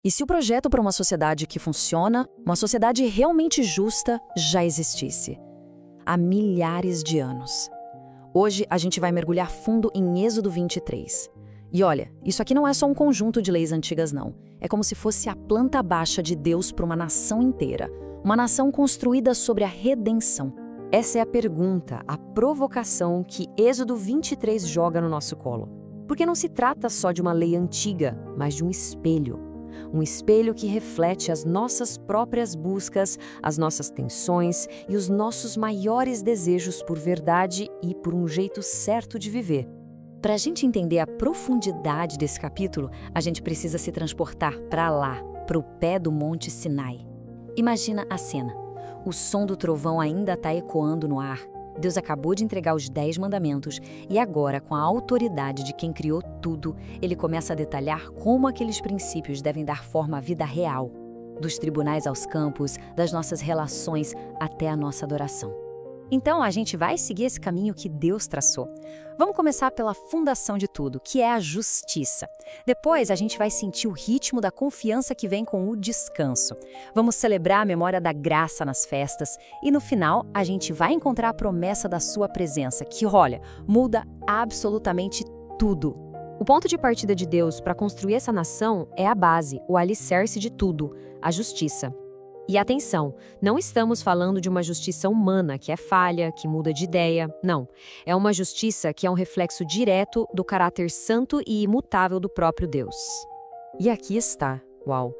E se o projeto para uma sociedade que funciona, uma sociedade realmente justa, já existisse? Há milhares de anos. Hoje a gente vai mergulhar fundo em Êxodo 23. E olha, isso aqui não é só um conjunto de leis antigas, não. É como se fosse a planta baixa de Deus para uma nação inteira. Uma nação construída sobre a redenção. Essa é a pergunta, a provocação que Êxodo 23 joga no nosso colo. Porque não se trata só de uma lei antiga, mas de um espelho. Um espelho que reflete as nossas próprias buscas, as nossas tensões e os nossos maiores desejos por verdade e por um jeito certo de viver. Para a gente entender a profundidade desse capítulo, a gente precisa se transportar para lá, para o pé do Monte Sinai. Imagina a cena. O som do trovão ainda está ecoando no ar. Deus acabou de entregar os 10 mandamentos e agora, com a autoridade de quem criou tudo, ele começa a detalhar como aqueles princípios devem dar forma à vida real, dos tribunais aos campos, das nossas relações até a nossa adoração. Então, a gente vai seguir esse caminho que Deus traçou. Vamos começar pela fundação de tudo, que é a justiça. Depois, a gente vai sentir o ritmo da confiança que vem com o descanso. Vamos celebrar a memória da graça nas festas. E no final, a gente vai encontrar a promessa da sua presença, que, olha, muda absolutamente tudo. O ponto de partida de Deus para construir essa nação é a base, o alicerce de tudo, a justiça. E atenção, não estamos falando de uma justiça humana que é falha, que muda de ideia, não. É uma justiça que é um reflexo direto do caráter santo e imutável do próprio Deus. E aqui está, uau,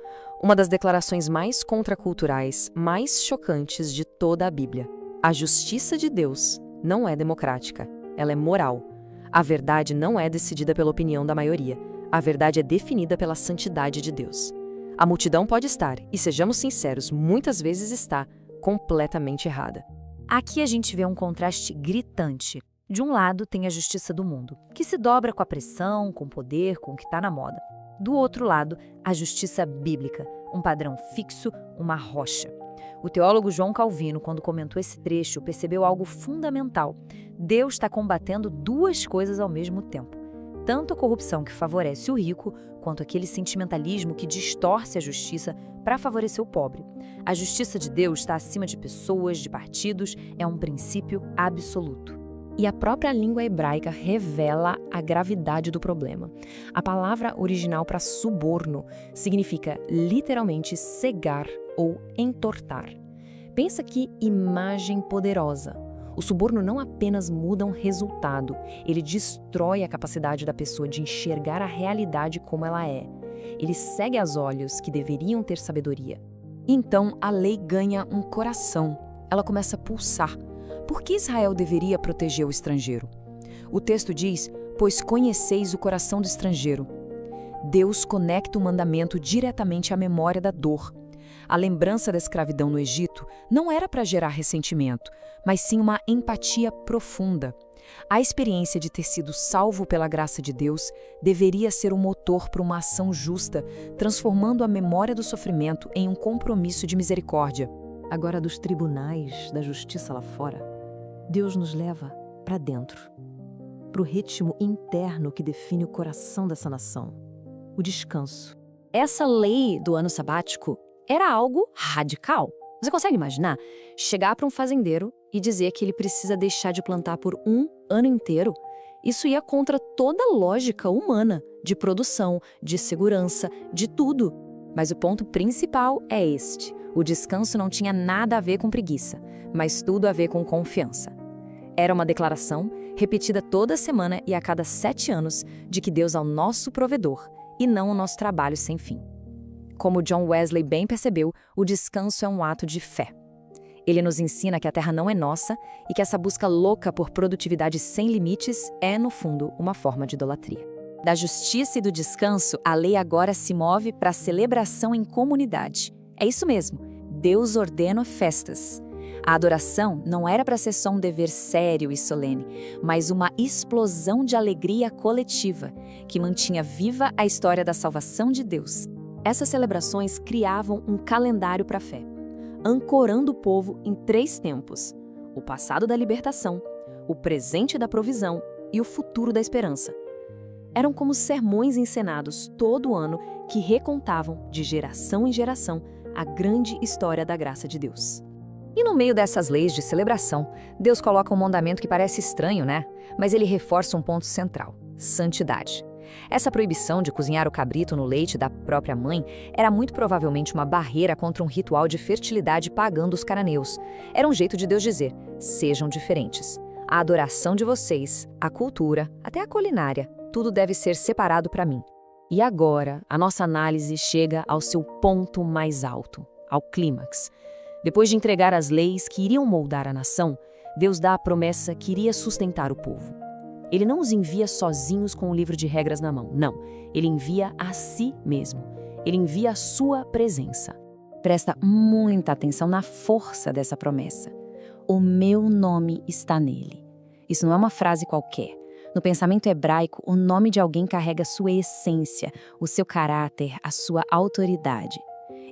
uma das declarações mais contraculturais, mais chocantes de toda a Bíblia. A justiça de Deus não é democrática, ela é moral. A verdade não é decidida pela opinião da maioria, a verdade é definida pela santidade de Deus. A multidão pode estar, e sejamos sinceros, muitas vezes está completamente errada. Aqui a gente vê um contraste gritante. De um lado tem a justiça do mundo, que se dobra com a pressão, com o poder, com o que está na moda. Do outro lado, a justiça bíblica, um padrão fixo, uma rocha. O teólogo João Calvino, quando comentou esse trecho, percebeu algo fundamental. Deus está combatendo duas coisas ao mesmo tempo. Tanto a corrupção que favorece o rico, quanto aquele sentimentalismo que distorce a justiça para favorecer o pobre. A justiça de Deus está acima de pessoas, de partidos, é um princípio absoluto. E a própria língua hebraica revela a gravidade do problema. A palavra original para suborno significa literalmente cegar ou entortar. Pensa que imagem poderosa. O suborno não apenas muda um resultado, ele destrói a capacidade da pessoa de enxergar a realidade como ela é. Ele cega os olhos que deveriam ter sabedoria. Então, a lei ganha um coração. Ela começa a pulsar. Por que Israel deveria proteger o estrangeiro? O texto diz, pois conheceis o coração do estrangeiro. Deus conecta o mandamento diretamente à memória da dor. A lembrança da escravidão no Egito não era para gerar ressentimento, mas sim uma empatia profunda. A experiência de ter sido salvo pela graça de Deus deveria ser o motor para uma ação justa, transformando a memória do sofrimento em um compromisso de misericórdia. Agora, dos tribunais da justiça lá fora, Deus nos leva para dentro, para o ritmo interno que define o coração dessa nação, o descanso. Essa lei do ano sabático era algo radical. Você consegue imaginar? Chegar para um fazendeiro e dizer que ele precisa deixar de plantar por um ano inteiro? Isso ia contra toda a lógica humana, de produção, de segurança, de tudo. Mas o ponto principal é este. O descanso não tinha nada a ver com preguiça, mas tudo a ver com confiança. Era uma declaração, repetida toda semana e a cada 7 anos, de que Deus é o nosso provedor e não o nosso trabalho sem fim. Como John Wesley bem percebeu, o descanso é um ato de fé. Ele nos ensina que a terra não é nossa e que essa busca louca por produtividade sem limites é, no fundo, uma forma de idolatria. Da justiça e do descanso, a lei agora se move para a celebração em comunidade. É isso mesmo, Deus ordena festas. A adoração não era para ser só um dever sério e solene, mas uma explosão de alegria coletiva, que mantinha viva a história da salvação de Deus. Essas celebrações criavam um calendário para a fé, ancorando o povo em 3 tempos: o passado da libertação, o presente da provisão e o futuro da esperança. Eram como sermões encenados todo ano que recontavam, de geração em geração, a grande história da graça de Deus. E no meio dessas leis de celebração, Deus coloca um mandamento que parece estranho, né? Mas ele reforça um ponto central: santidade. Essa proibição de cozinhar o cabrito no leite da própria mãe era muito provavelmente uma barreira contra um ritual de fertilidade pagã dos cananeus. Era um jeito de Deus dizer: sejam diferentes. A adoração de vocês, a cultura, até a culinária, tudo deve ser separado para mim. E agora, a nossa análise chega ao seu ponto mais alto, ao clímax. Depois de entregar as leis que iriam moldar a nação, Deus dá a promessa que iria sustentar o povo. Ele não os envia sozinhos com o livro de regras na mão, não. Ele envia a si mesmo. Ele envia a sua presença. Presta muita atenção na força dessa promessa. O meu nome está nele. Isso não é uma frase qualquer. No pensamento hebraico, o nome de alguém carrega sua essência, o seu caráter, a sua autoridade.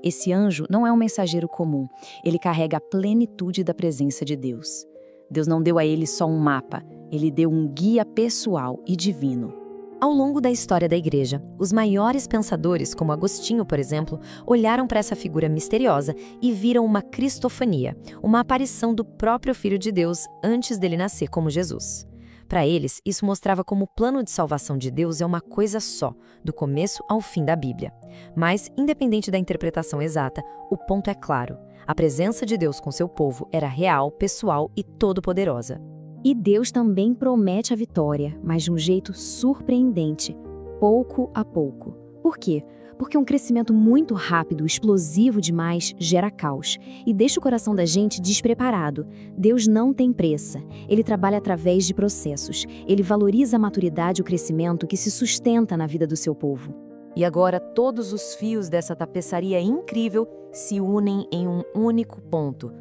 Esse anjo não é um mensageiro comum. Ele carrega a plenitude da presença de Deus. Deus não deu a ele só um mapa. Ele deu um guia pessoal e divino. Ao longo da história da igreja, os maiores pensadores, como Agostinho, por exemplo, olharam para essa figura misteriosa e viram uma cristofania, uma aparição do próprio Filho de Deus antes dele nascer como Jesus. Para eles, isso mostrava como o plano de salvação de Deus é uma coisa só, do começo ao fim da Bíblia. Mas, independente da interpretação exata, o ponto é claro. A presença de Deus com seu povo era real, pessoal e todo-poderosa. E Deus também promete a vitória, mas de um jeito surpreendente, pouco a pouco. Por quê? Porque um crescimento muito rápido, explosivo demais, gera caos e deixa o coração da gente despreparado. Deus não tem pressa. Ele trabalha através de processos. Ele valoriza a maturidade e o crescimento que se sustenta na vida do seu povo. E agora todos os fios dessa tapeçaria incrível se unem em um único ponto.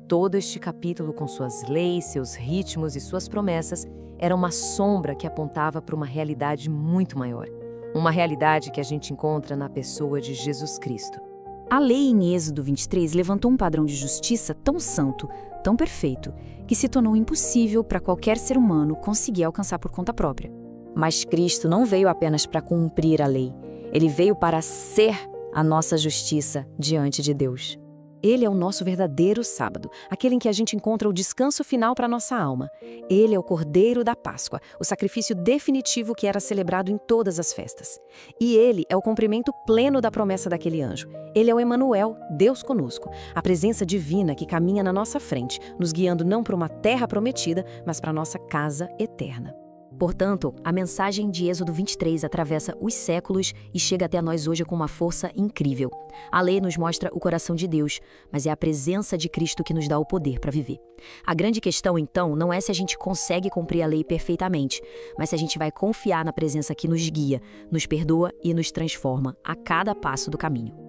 Todo este capítulo, com suas leis, seus ritmos e suas promessas, era uma sombra que apontava para uma realidade muito maior. Uma realidade que a gente encontra na pessoa de Jesus Cristo. A lei em Êxodo 23 levantou um padrão de justiça tão santo, tão perfeito, que se tornou impossível para qualquer ser humano conseguir alcançar por conta própria. Mas Cristo não veio apenas para cumprir a lei. Ele veio para ser a nossa justiça diante de Deus. Ele é o nosso verdadeiro sábado, aquele em que a gente encontra o descanso final para a nossa alma. Ele é o Cordeiro da Páscoa, o sacrifício definitivo que era celebrado em todas as festas. E ele é o cumprimento pleno da promessa daquele anjo. Ele é o Emanuel, Deus conosco, a presença divina que caminha na nossa frente, nos guiando não para uma terra prometida, mas para a nossa casa eterna. Portanto, a mensagem de Êxodo 23 atravessa os séculos e chega até nós hoje com uma força incrível. A lei nos mostra o coração de Deus, mas é a presença de Cristo que nos dá o poder para viver. A grande questão, então, não é se a gente consegue cumprir a lei perfeitamente, mas se a gente vai confiar na presença que nos guia, nos perdoa e nos transforma a cada passo do caminho.